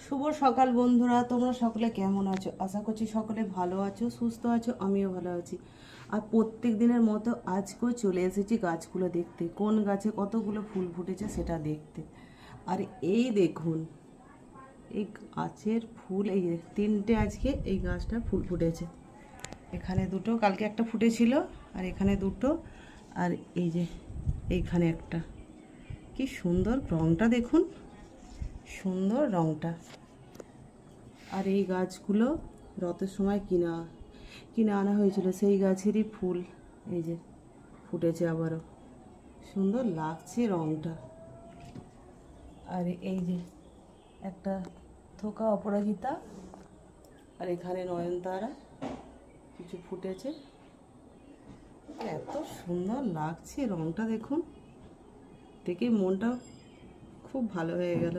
শুভ সকাল বন্ধুরা, তোমরা সকলে কেমন আছো? আশা করছি সকলে ভালো আছো, সুস্থ আছো। আমিও ভালো আছি। আর প্রত্যেক দিনের মতো আজকেও চলে এসেছি গাছগুলো দেখতে, কোন গাছে কতগুলো ফুল ফুটেছে সেটা দেখতে। আর এই দেখুন, এই গাছের ফুল, এই যে তিনটে আজকে এই গাছটা ফুল ফুটেছে। এখানে দুটো, কালকে একটা ফুটেছিল, আর এখানে দুটো, আর এই যে এইখানে একটা। কি সুন্দর রঙটা দেখুন, সুন্দর রঙটা। আর এই গাছগুলো রথের সময় কিনে আনা হয়েছিল, সেই গাছেরই ফুল এই যে ফুটেছে আবারও। সুন্দর লাগছে রঙটা। আর এই যে একটা থোকা অপরাজিতা, আর এখানে নয়নতারা কিছু ফুটেছে। এত সুন্দর লাগছে রঙটা দেখুন, দেখে মনটা খুব ভালো হয়ে গেল।